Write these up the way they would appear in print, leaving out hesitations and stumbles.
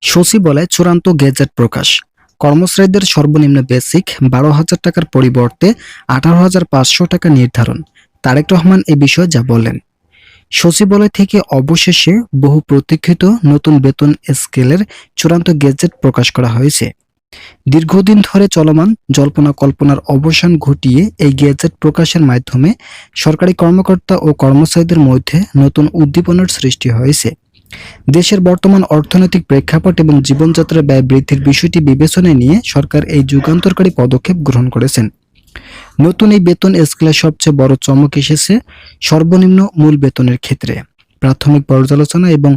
সচিবালয়ে চূড়ান্ত গেজেট প্রকাশ। কর্মচারীদের সর্বনিম্ন বেসিক ১২,০০০ টাকার পরিবর্তে ১৮,৫০০ টাকা নির্ধারণ। তারেক রহমান এ বিষয়ে যা বলেন। সচিবালয় থেকে অবশেষে বহু প্রতীক্ষিত নতুন বেতন স্কেলের চূড়ান্ত গেজেট প্রকাশ করা হয়েছে। দীর্ঘদিন ধরে চলমান জল্পনা কল্পনার অবসান ঘটিয়ে এই গেজেট প্রকাশের মাধ্যমে সরকারি কর্মকর্তা ও কর্মচারীদের মধ্যে নতুন উদ্দীপনার সৃষ্টি হয়েছে। দেশের বর্তমান অর্থনৈতিক প্রেক্ষাপট এবং জীবনযাত্রার ব্যয় বৃদ্ধির বিষয়টি বিবেচনায় নিয়ে সরকার এই যুগান্তকারী পদক্ষেপ গ্রহণ করেছেন। নতুন এই বেতন স্কেলের সবচেয়ে বড় চমক এসেছে সর্বনিম্ন মূল বেতনের ক্ষেত্রে। প্রাথমিক পর্যালোচনা এবং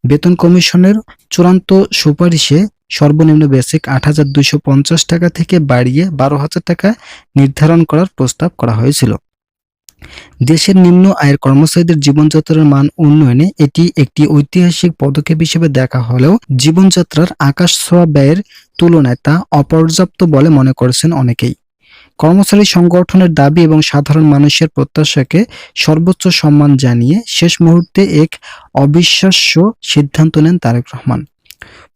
বেতন কমিশনের চূড়ান্ত সুপারিশে সর্বনিম্ন বেসিক ৮,২৫০ টাকা থেকে বাড়িয়ে ১২,০০০ টাকা নির্ধারণ করার প্রস্তাব করা হয়েছিল। দেশের নিম্ন আয়ের কর্মচারীদের জীবনযাত্রার মান উন্নয়নে এটি একটি ঐতিহাসিক পদক্ষেপ হিসেবে দেখা হলেও জীবনযাত্রার আকাশছোঁয়া ব্যয়ের তুলনায় তা অপর্যাপ্ত বলে মনে করছেন অনেকেই। কর্মচারী সংগঠনের দাবি এবং সাধারণ মানুষের প্রত্যাশাকে সর্বোচ্চ সম্মান জানিয়ে শেষ মুহূর্তে এক অবিশ্বাস্য সিদ্ধান্ত নেন তারেক রহমান।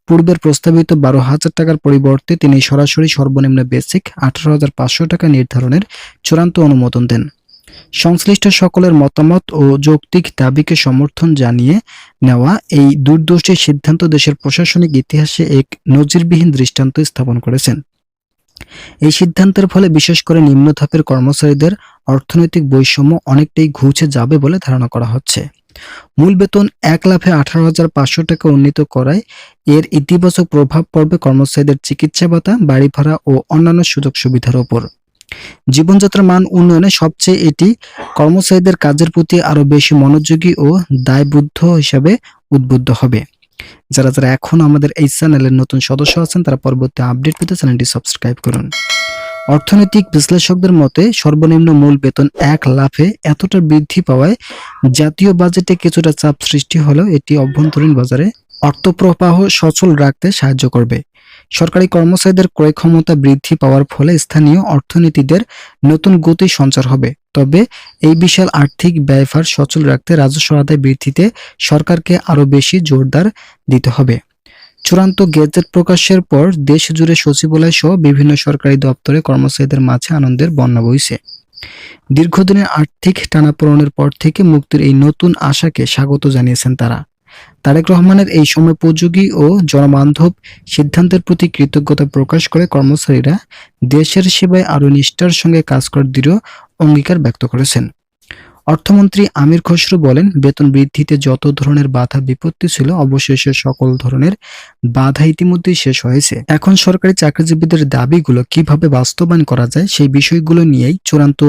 পূর্বের প্রস্তাবিত ১২,০০০ টাকার পরিবর্তে তিনি সরাসরি সর্বনিম্ন বেসিক ১৮,৫০০ টাকা নির্ধারণের চূড়ান্ত অনুমোদন দেন। সংশ্লিষ্ট সকলের মতামত ও যৌক্তিক দাবিকে সমর্থন জানিয়ে নেওয়া এই দূরদর্শী সিদ্ধান্ত দেশের প্রশাসনিক ইতিহাসে এক নজিরবিহীন দৃষ্টান্ত স্থাপন করেছেন। এই সিদ্ধান্তের ফলে বিশেষ করে নিম্ন ধাপের কর্মচারীদের অর্থনৈতিক বৈষম্য অনেকটাই ঘুচে যাবে বলে ধারণা করা হচ্ছে। মূল বেতন এক লাফে ১৮,৫০০ টাকা উন্নীত করায় এর ইতিবাচক প্রভাব পড়বে কর্মচারীদের চিকিৎসা ভাতা, বাড়ি ভাড়া ও অন্যান্য সুযোগ সুবিধার ওপর। জীবনযাত্রার মান উন্নয়নে সবচেয়ে এটি কর্মচারীদের কাজের প্রতি আরো বেশি মনোযোগী ও দায়বদ্ধ হিসাবে উদ্বুদ্ধ হবে। যারা এখন আমাদের এই চ্যানেলের নতুন সদস্য আছেন তারা পরবর্তী আপডেট পেতে চ্যানেলটি সাবস্ক্রাইব করুন। অর্থনৈতিক বিশ্লেষকদের মতে সর্বনিম্ন মূল বেতন এক লাফে এতটা বৃদ্ধি পাওয়ায় জাতীয় বাজেটে কিছুটা চাপ সৃষ্টি হলেও এটি অভ্যন্তরীণ বাজারে অর্থপ্রবাহ সচল রাখতে সাহায্য করবে। সরকারি কর্মচারীদের ক্রয় ক্ষমতা বৃদ্ধি পাওয়ার ফলে স্থানীয় অর্থনীতিদের নতুন গতি সঞ্চার হবে। তবে এই বিশাল আর্থিক ব্যয়ভার সচল রাখতে রাজস্ব আদায় বৃদ্ধিতে সরকারকে আরও বেশি জোরদার দিতে হবে। চূড়ান্ত গেজেট প্রকাশের পর দেশ জুড়ে সচিবালয় সহ বিভিন্ন সরকারি দপ্তরে কর্মচারীদের মাঝে আনন্দের বন্যা বইছে। দীর্ঘদিনের আর্থিক টানাপোড়েনের পর থেকে মুক্তির এই নতুন আশাকে স্বাগত জানিয়েছেন তারা। তারেক রহমানের এই সময়োপযোগী ও জনবান্ধব সিদ্ধান্তের প্রতি কৃতজ্ঞতা প্রকাশ করে কর্মচারীরা দেশের সেবায় আরও নিষ্ঠার সঙ্গে কাজ করার দৃঢ় অঙ্গীকার ব্যক্ত করেছেন। অর্থমন্ত্রী আমির খসরু বলেন, বেতন বৃদ্ধিতে যত ধরনের বাধা বিপত্তি ছিল অবশেষে সকল ধরনের বাধা ইতিমধ্যেই শেষ হয়েছে। এখন সরকারি চাকরিজীবীদের দাবিগুলো কিভাবে বাস্তবায়ন করা যায় সেই বিষয়গুলো নিয়েই চূড়ান্ত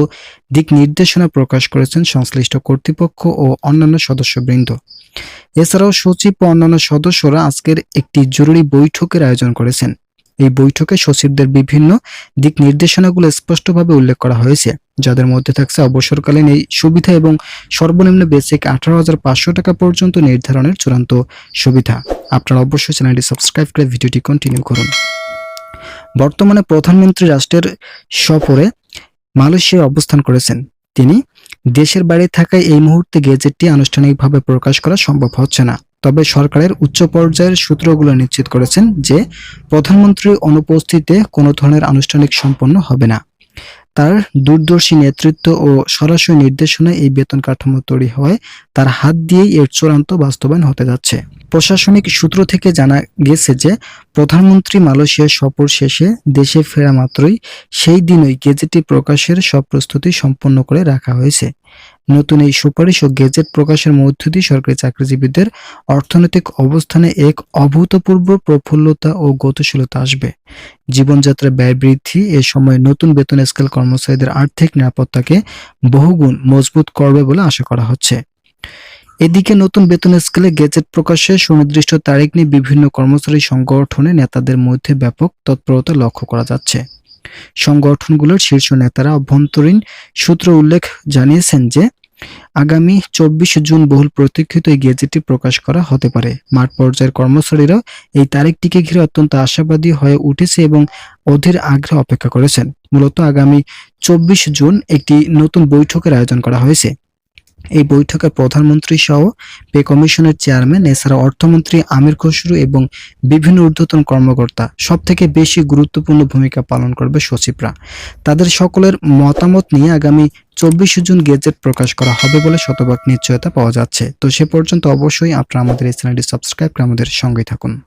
দিক নির্দেশনা প্রকাশ করেছেন সংশ্লিষ্ট কর্তৃপক্ষ ও অন্যান্য সদস্যবৃন্দ। এছাড়াও সচিব ও অন্যান্য সদস্যরা আজকের একটি জরুরি বৈঠকের আয়োজন করেছেন। এই বৈঠকে সচিবদের বিভিন্ন দিক নির্দেশনাগুলো স্পষ্টভাবে উল্লেখ করা হয়েছে, যাদের মধ্যে থাকছে অবসরকালীন এই সুবিধা এবং সর্বনিম্ন বেসিক ১৮,৫০০ টাকা পর্যন্ত নির্ধারণের চূড়ান্ত সুবিধা। আপনারা অবশ্যই চ্যানেলটি সাবস্ক্রাইব করে ভিডিওটি কন্টিনিউ করুন। বর্তমানে প্রধানমন্ত্রী রাষ্ট্রের সফরে মালয়েশিয়ায় অবস্থান করেছেন। তিনি দেশের বাইরে থাকায় এই মুহূর্তে গেজেটটি আনুষ্ঠানিকভাবে প্রকাশ করা সম্ভব হচ্ছে না। তবে সরকারের উচ্চ পর্যায়ের সূত্রগুলো নিশ্চিত করেছেন যে প্রধানমন্ত্রীর অনুপস্থিতিতে কোনো ধরনের আনুষ্ঠানিক সম্পন্ন হবে না। তার দূরদর্শী নেতৃত্ব ও সরাসরি নির্দেশনায় এই বেতন কাঠামো তৈরি হয় তার হাত দিয়েই এর চূড়ান্ত বাস্তবায়ন হতে যাচ্ছে। প্রশাসনিক সূত্র থেকে জানা গেছে যে প্রধানমন্ত্রী মালয়েশিয়ার সফর শেষে দেশে ফেরা মাত্রই সেই দিনই গেজেটটি প্রকাশের সব প্রস্তুতি সম্পন্ন করে রাখা হয়েছে। নতুন এই সুপারিশ ও গেজেট প্রকাশের মধ্য দিয়ে সরকারি চাকরিজীবীদের অর্থনৈতিক অবস্থানে এক অভূতপূর্ব প্রফুল্লতা ও গতিশীলতা আসবে। জীবনযাত্রার ব্যয় বৃদ্ধি এ সময় নতুন বেতন স্কেল কর্মচারীদের আর্থিক নিরাপত্তাকে বহুগুণ মজবুত করবে বলে আশা করা হচ্ছে। এদিকে নতুন বেতন স্কেলে গেজেট প্রকাশে সুনির্দিষ্ট তারিখ নিয়ে বিভিন্ন কর্মচারী সংগঠনের নেতাদের মধ্যে ব্যাপক তৎপরতা লক্ষ্য করা যাচ্ছে। সংগঠনগুলোর শীর্ষ নেতারা অভ্যন্তরীণ সূত্র উল্লেখ জানিয়েছেন যে আগামী ২৪ জুন বহুল প্রতীক্ষিত এই গেজেটটি প্রকাশ করা হতে পারে। মাঠ পর্যায়ের কর্মচারীরা এই তারিখটিকে ঘিরে অত্যন্ত আশাবাদী হয়ে উঠেছে এবং অধীর আগ্রহে অপেক্ষা করেছেন। মূলত আগামী ২৪ জুন একটি নতুন বৈঠকের আয়োজন করা হয়েছে। এই বৈঠকে প্রধানমন্ত্রী সহ পে কমিশনের চেয়ারম্যান, এছাড়া অর্থমন্ত্রী আমির খসরু এবং বিভিন্ন ঊর্ধ্বতন কর্মকর্তা, সবথেকে বেশি গুরুত্বপূর্ণ ভূমিকা পালন করবে সচিবরা। তাদের সকলের মতামত নিয়ে আগামী 24 জুন গেজেট প্রকাশ করা হবে বলে শতভাগ নিশ্চয়তা পাওয়া যাচ্ছে। তো সে পর্যন্ত অবশ্যই আপনারা আমাদের এই চ্যানেলটি সাবস্ক্রাইব করে আমাদের সঙ্গেই থাকুন।